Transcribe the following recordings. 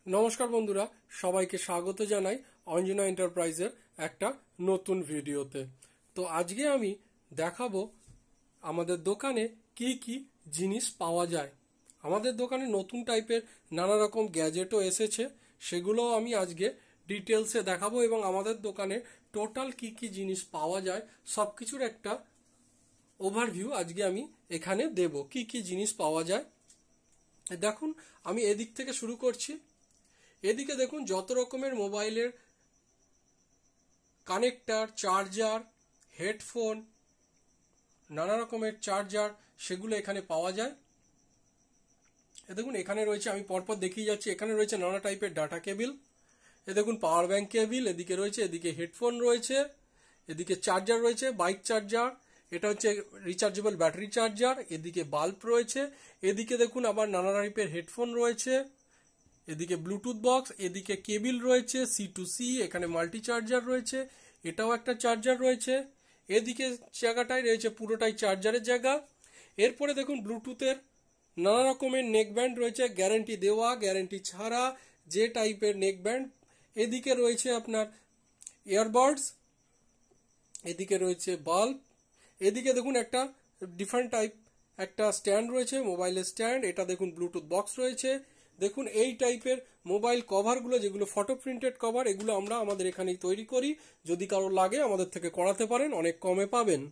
নমস্কার বন্ধুরা, সবাইকে স্বাগত জানাই অঞ্জনা এন্টারপ্রাইজের একটা নতুন ভিডিওতে। তো আজকে আমি দেখাবো আমাদের দোকানে কি কি জিনিস পাওয়া যায়। আমাদের দোকানে নতুন টাইপের নানা রকম গ্যাজেটও এসেছে, সেগুলোও আমি আজকে ডিটেলসে দেখাবো এবং আমাদের দোকানে টোটাল কি কি জিনিস পাওয়া যায় সব কিছুর একটা ওভারভিউ আজকে আমি এখানে দেব। কি কি জিনিস পাওয়া যায় দেখুন, আমি এদিক থেকে শুরু করছি। এদিকে দেখুন যত রকমের মোবাইলের কানেক্টর, চার্জার, হেডফোন, নানা রকমের চার্জার সেগুলো এখানে পাওয়া যায়। দেখুন এখানে রয়েছে, আমি পরপর দেখিয়ে যাচ্ছি, এখানে রয়েছে নানা টাইপের ডাটা কেবিল, দেখুন পাওয়ার ব্যাংক কেবিল, এদিকে রয়েছে, এদিকে হেডফোন রয়েছে, এদিকে চার্জার রয়েছে, বাইক চার্জার, এটা হচ্ছে রিচার্জেবল ব্যাটারি চার্জার, এদিকে বাল্ব রয়েছে, এদিকে দেখুন আবার নানা টাইপের হেডফোন রয়েছে, এদিকে ব্লুটুথ বক্স, এদিকে কেবিল রয়েছে C2C, এখানে মাল্টি চার্জার রয়েছে, এটাও একটা চার্জার রয়েছে, এদিকে জায়গাটায় রয়েছে পুরোটাই চার্জারের জায়গা। এরপরে দেখুন ব্লুটুথের নানা রকমের নেক ব্যান্ড রয়েছে, গ্যারান্টি দেওয়া, গ্যারান্টি ছাড়া, যে টাইপের নেক ব্যান্ড। এদিকে রয়েছে আপনার ইয়ারবাডস, এদিকে রয়েছে বাল্ব, এদিকে দেখুন একটা ডিফারেন্ট টাইপ একটা স্ট্যান্ড রয়েছে, মোবাইলের স্ট্যান্ড, এটা দেখুন ব্লুটুথ বক্স রয়েছে। দেখুন এই টাইপের মোবাইল কভারগুলো, যেগুলো ফটো প্রিন্টেড কভার, এগুলো আমরা আমাদের এখানেই তৈরি করি। যদি কারো লাগে আমাদের থেকে করাতে পারেন, অনেক কমে পাবেন।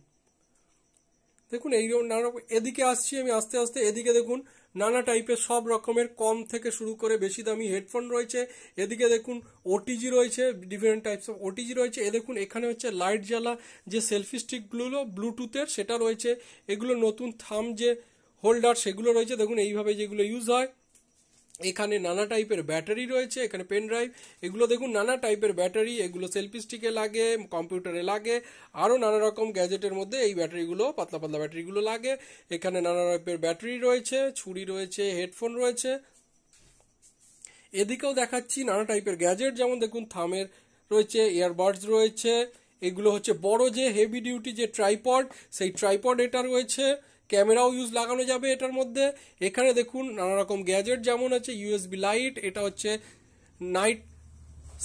দেখুন এই নানা রকম। এদিকে আসছি আমি আস্তে আস্তে, এদিকে দেখুন নানা টাইপের সব রকমের কম থেকে শুরু করে বেশি দামি হেডফোন রয়েছে। এদিকে দেখুন ওটিজি রয়েছে, ডিফারেন্ট টাইপস অফ ওটিজি রয়েছে। এ দেখুন এখানে হচ্ছে লাইট জ্বালা যে সেলফি স্টিকগুলো ব্লুটুথের, সেটা রয়েছে। এগুলো নতুন থাম যে হোল্ডার সেগুলো রয়েছে, দেখুন এইভাবে যেগুলো ইউজ হয়। এখানে নানা টাইপের ব্যাটারি রয়েছে, এখানে পেন ড্রাইভ, এগুলো দেখুন নানা টাইপের ব্যাটারি, এগুলো সেলফি স্টিকে লাগে, কম্পিউটারে লাগে, আরও নানা রকম গ্যাজেটের মধ্যে এই ব্যাটারিগুলো, পাতলা পাতলা ব্যাটারিগুলো লাগে। এখানে নানা টাইপের ব্যাটারি রয়েছে, ছুরি রয়েছে, হেডফোন রয়েছে। এদিকেও দেখাচ্ছি নানা টাইপের গ্যাজেট, যেমন দেখুন থামের রয়েছে, ইয়ারবাডস রয়েছে, এগুলো হচ্ছে বড় যে হেভি ডিউটি যে ট্রাইপড, সেই ট্রাইপড এটা রয়েছে, ক্যামেরাও ইউজ লাগানো যাবে এটার মধ্যে। এখানে দেখুন নানা রকম গ্যাজেট, যেমন হচ্ছে ইউএসবি লাইট, এটা হচ্ছে নাইট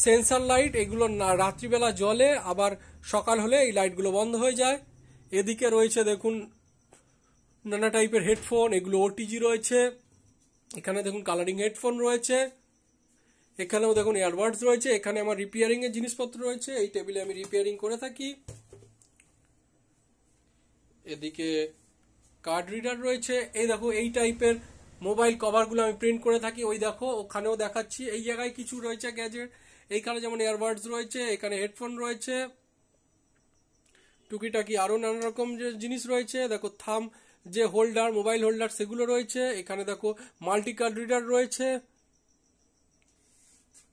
সেন্সার লাইট, এগুলো রাত্রিবেলা জ্বলে, আবার সকাল হলে এই লাইটগুলো বন্ধ হয়ে যায়। এদিকে রয়েছে দেখুন নানা টাইপের হেডফোন, এগুলো ওটিজি রয়েছে। এখানে দেখুন কালারিং হেডফোন রয়েছে, এখানেও দেখুন ইয়ারবাডস রয়েছে। এখানে আমার রিপেয়ারিং এর জিনিসপত্র রয়েছে, এই টেবিলে আমি রিপেয়ারিং করে থাকি। এদিকে কার্ড রিডার রয়েছে, এই দেখো এই টাইপের মোবাইল কভারগুলো আমি প্রিন্ট করে থাকি, ওই দেখো ওখানেও দেখাচ্ছি। এই জায়গায় কিছু রয়েছে গ্যাজেট, এইখানে যেমন ইয়ারবাডস রয়েছে, এখানে হেডফোন রয়েছে, টুকিটাকি আরো নানা রকম যে জিনিস রয়েছে। দেখো থাম যে হোল্ডার, মোবাইল হোল্ডার, সেগুলো রয়েছে। এখানে দেখো মাল্টি কার্ড রিডার রয়েছে।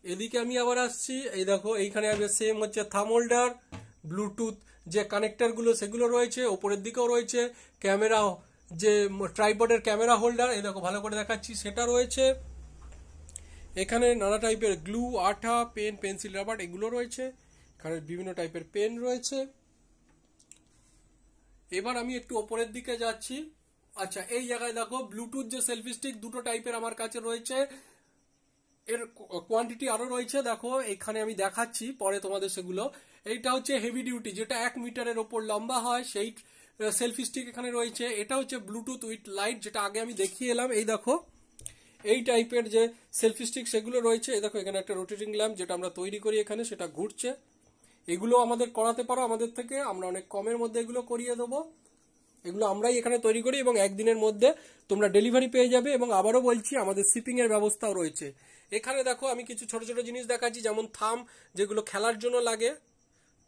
এদিকে আমি আবার আসছি, এই দেখো এইখানে সেম হচ্ছে থাম হোল্ডার, ব্লুটুথ যে কানেক্টর গুলো সেগুলো রয়েছে। ওপরের দিকেও রয়েছে ক্যামেরা, যে ট্রাইপডের ক্যামেরা হোল্ডার, এই দেখো ভালো করে দেখাচ্ছি, সেটা রয়েছে। এখানে নানা টাইপের গ্লু, আঠা, পেন, পেন্সিল, রাবার, এগুলো রয়েছে। এখানে বিভিন্ন টাইপের পেন রয়েছে। এবার আমি একটু ওপরের দিকে যাচ্ছি। আচ্ছা, এই জায়গায় দেখো ব্লুটুথ যে সেলফি স্টিক দুটো টাইপের আমার কাছে রয়েছে, এর কোয়ান্টিটি আরো রয়েছে। দেখো এখানে আমি দেখাচ্ছি পরে তোমাদের সেগুলো। এইটা হচ্ছে হেভি ডিউটি, যেটা 1 মিটারের ওপর লম্বা হয়, সেই সেলফি স্টিক এখানে রয়েছে। এটা হচ্ছে ব্লুটুথ উইথ লাইট, যেটা আগে আমি দেখিয়ে এলাম। এই দেখো এই টাইপের যে সেলফি স্টিক সেগুলো রয়েছে। এই দেখো এখানে একটা রোটেটিং ল্যাম্প, যেটা আমরা তৈরি করি এখানে, সেটা ঘুরছে। এগুলো আমাদের করাতে পারো আমাদের থেকে, আমরা অনেক কমের মধ্যে এগুলো করিয়ে দেবো। এগুলো আমরাই এখানে তৈরি করি এবং একদিনের মধ্যে তোমরা ডেলিভারি পেয়ে যাবে। এবং আবারও বলছি, আমাদের শিপিং এর ব্যবস্থাও রয়েছে। এখানে দেখো আমি কিছু ছোট ছোট জিনিস দেখাচ্ছি, যেমন থাম, যেগুলো খেলার জন্য লাগে,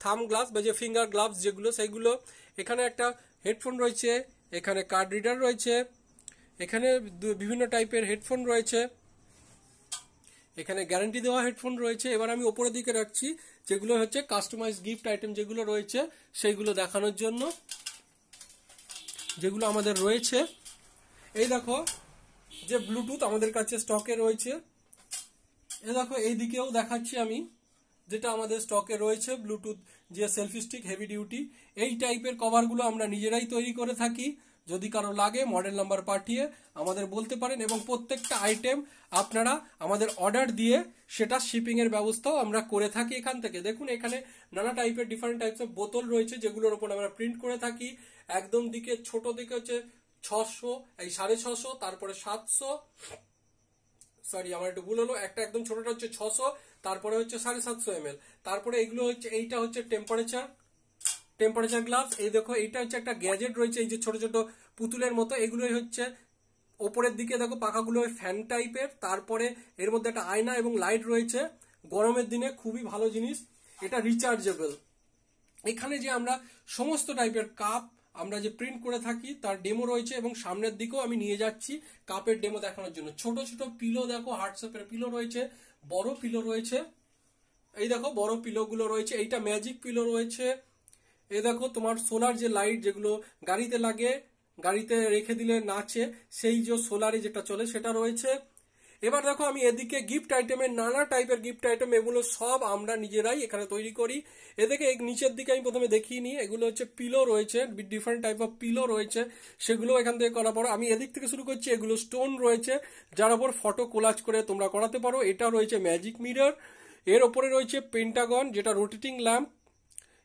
থাম গ্লাস বা যে ফিঙ্গার গ্লাভস যেগুলো, সেইগুলো। এখানে একটা হেডফোন রয়েছে, এখানে কার্ড রিডার রয়েছে, এখানে বিভিন্ন টাইপের হেডফোন রয়েছে, এখানে গ্যারান্টি দেওয়া হেডফোন রয়েছে। এবার আমি উপরের দিকে রাখছি যেগুলো হচ্ছে কাস্টমাইজ গিফট আইটেম যেগুলো রয়েছে, সেইগুলো দেখানোর জন্য, যেগুলো আমাদের রয়েছে। এই দেখো যে ব্লুটুথ আমাদের কাছে স্টকে রয়েছে। এই দেখো এই দিকেও দেখাচ্ছি আমি, যেটা আমাদের স্টকে রয়েছে ব্লুটুথ যে সেলফি স্টিক হেভি ডিউটি। এই টাইপের কভারগুলো আমরা নিজেরাই তৈরি করে থাকি। যদি কারো লাগে মডেল নাম্বার পাঠিয়ে আমাদের বলতে পারেন, এবং প্রত্যেকটা আইটেম আপনারা আমাদের অর্ডার দিয়ে সেটা শিপিং এর ব্যবস্থাও আমরা করে থাকি এখান থেকে। দেখুন এখানে নানা টাইপের ডিফারেন্ট টাইপস অফ বোতল রয়েছে যেগুলোর উপর আমরা প্রিন্ট করে থাকি। একদম দিকে ছোট দিকে হচ্ছে 600, এই 650, তারপরে 700, সরি আমার একটু ভুল হলো, একটা একদম ছোটটা হচ্ছে 600, তারপরে হচ্ছে 750 ml, তারপরে এগুলো হচ্ছে, এইটা হচ্ছে টেম্পারেচার গ্লাস। এই দেখো এইটা হচ্ছে একটা গ্যাজেট রয়েছে, এই যে ছোট ছোট পুতুলের মতো, এগুলোই হচ্ছে ওপরের দিকে দেখো পাখাগুলো ফ্যান টাইপের, তারপরে এর মধ্যে একটা আয়না এবং লাইট রয়েছে। গরমের দিনে খুবই ভালো জিনিস, এটা রিচার্জেবল। এখানে যে আমরা সমস্ত টাইপের কাপ আমরা যে প্রিন্ট করে থাকি তার ডেমো রয়েছে, এবং সামনের দিকেও আমি নিয়ে যাচ্ছি কাপের ডেমো দেখানোর জন্য। ছোট ছোট পিলো দেখো, হার্টশেপের পিলো রয়েছে, বড় পিলো রয়েছে, এই দেখো বড় পিলো গুলো রয়েছে, এইটা ম্যাজিক পিলো রয়েছে। এই দেখো তোমার সোলার যে লাইট যেগুলো গাড়িতে লাগে, গাড়িতে রেখে দিলে নাচে, সেই যে সোলারে যেটা চলে সেটা রয়েছে। এবার দেখো আমি এদিকে গিফট আইটেমের নানা টাইপের গিফট আইটেম, এগুলো সব আমরা নিজেরাই এখানে তৈরি করি। এদিকে নিচের দিকে আমি প্রথমে দেখিয়ে নিই, এগুলো হচ্ছে পিলো রয়েছে, ডিফারেন্ট টাইপ অফ পিলো রয়েছে, সেগুলো এখান থেকে করা পড়ো। আমি এদিক থেকে শুরু করছি, এগুলো স্টোন রয়েছে যার উপর ফটো কোলাজ করে তোমরা করাতে পারো। এটা রয়েছে ম্যাজিক মিরর, এর ওপরে রয়েছে পেন্টাগন যেটা রোটেটিং ল্যাম্প,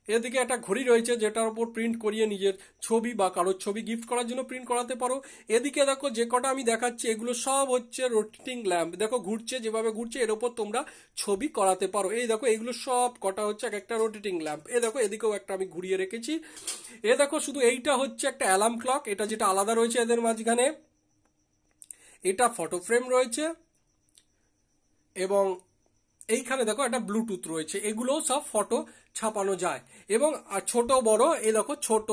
এদিকে একটা ঘড়ি রয়েছে যেটার উপর প্রিন্ট করিয়ে নিজের ছবি বা কারোর ছবি গিফট করার জন্য প্রিন্ট করাতে পারো। এদিকে দেখো যে কটা আমি দেখাচ্ছি এগুলো সব হচ্ছে রোটেটিং ল্যাম্প, দেখো ঘুরছে, যেভাবে ঘুরছে এর উপর তোমরা ছবি করাতে পারো। এই দেখো এগুলো সব কটা হচ্ছে এক একটা রোটেটিং ল্যাম্প। এ দেখো এদিকেও একটা আমি ঘুরিয়ে রেখেছি। এ দেখো শুধু এইটা হচ্ছে একটা অ্যালার্ম ক্লক, এটা যেটা আলাদা রয়েছে এদের মাঝখানে, এটা ফটো ফ্রেম রয়েছে, এবং এইখানে দেখো একটা ব্লুটুথ রয়েছে, এগুলো সব ফটো ছাপানো যায়। এবং ছোট বড়, এই দেখো ছোট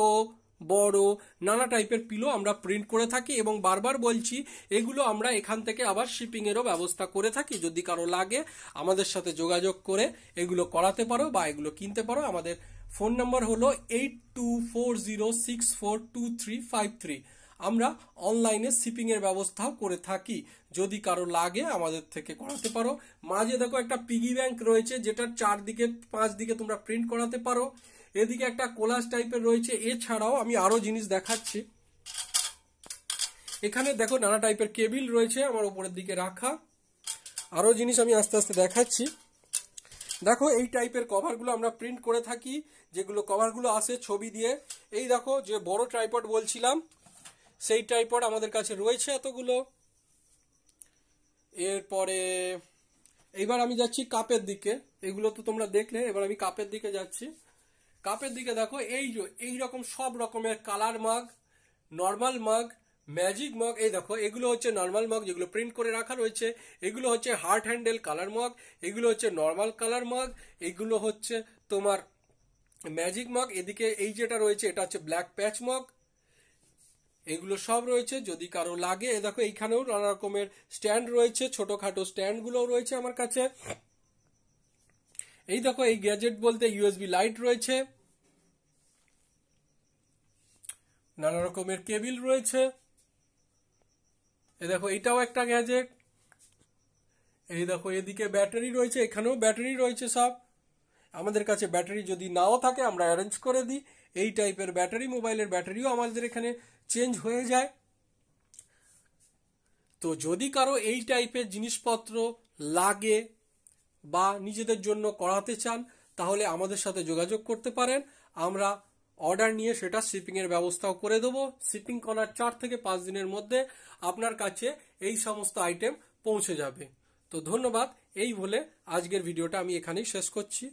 বড় নানা টাইপের পিলো আমরা প্রিন্ট করে থাকি, এবং বারবার বলছি এগুলো আমরা এখান থেকে আবার শিপিং এরও ব্যবস্থা করে থাকি। যদি কারো লাগে আমাদের সাথে যোগাযোগ করে এগুলো করাতে পারো বা এগুলো কিনতে পারো। আমাদের ফোন নাম্বার হলো 8240642353। আমরা অনলাইনে শিপিং এর ব্যবস্থাও করে থাকি, যদি কারো লাগে আমাদের থেকে করাতে পারো। মাঝে দেখো একটা পিগি ব্যাংক রয়েছে যেটার 4 দিকে 5 দিকে তোমরা প্রিন্ট করাতে পারো। এদিকে একটা কোলাজ টাইপের রয়েছে। এছাড়াও আমি আরো জিনিস দেখাচ্ছি, এখানে দেখো নানা টাইপের কেবিল রয়েছে আমার উপরের দিকে রাখা, আরো জিনিস আমি আস্তে আস্তে দেখাচ্ছি। দেখো এই টাইপের কভারগুলো আমরা প্রিন্ট করে থাকি, যেগুলো কভারগুলো আসে ছবি দিয়ে। এই দেখো যে বড় ট্রাইপড বলছিলাম, সেই ট্রাইপড আমাদের কাছে রয়েছে এতগুলো। এরপরে এইবার আমি যাচ্ছি কাপের দিকে, এগুলো তো তোমরা দেখলে, এবার আমি কাপের দিকে যাচ্ছি। কাপের দিকে দেখো এই রকম সব রকমের কালার মাগ, নর্মাল মাগ, ম্যাজিক মগ। এই দেখো এগুলো হচ্ছে নর্মাল মগ যেগুলো প্রিন্ট করে রাখা রয়েছে, এগুলো হচ্ছে হার্ট হ্যান্ডেল কালার মগ, এগুলো হচ্ছে নর্মাল কালার মগ, এগুলো হচ্ছে তোমার ম্যাজিক মগ। এদিকে এই যেটা রয়েছে এটা হচ্ছে ব্ল্যাক প্যাচ মগ, এগুলো সব রয়েছে যদি কারো লাগে। এ দেখো এইখানেও নানা রকমের স্ট্যান্ড রয়েছে, ছোটখাটো স্ট্যান্ড গুলোও রয়েছে আমার কাছে। এই দেখো এই গ্যাজেট বলতে ইউএসবি লাইট রয়েছে, নানা রকমের কেবিল রয়েছে। এই দেখো এটাও একটা গ্যাজেট। এই দেখো এদিকে ব্যাটারি রয়েছে, এখানেও ব্যাটারি রয়েছে সব। আমাদের কাছে ব্যাটারি যদি নাও থাকে আমরা অ্যারেঞ্জ করে দিই, এই টাইপের ব্যাটারি, মোবাইলের ব্যাটারিও আমাদের এখানে চেঞ্জ হয়ে যায়। তো যদি কারো এই টাইপের জিনিসপত্র লাগে বা নিজেদের জন্য করাতে চান তাহলে আমাদের সাথে যোগাযোগ করতে পারেন। আমরা অর্ডার নিয়ে সেটা শিপিং এর ব্যবস্থাও করে দেবো। শিপিং করার 4 থেকে 5 দিনের মধ্যে আপনার কাছে এই সমস্ত আইটেম পৌঁছে যাবে। তো ধন্যবাদ, এই বলে আজকের ভিডিওটা আমি এখানেই শেষ করছি।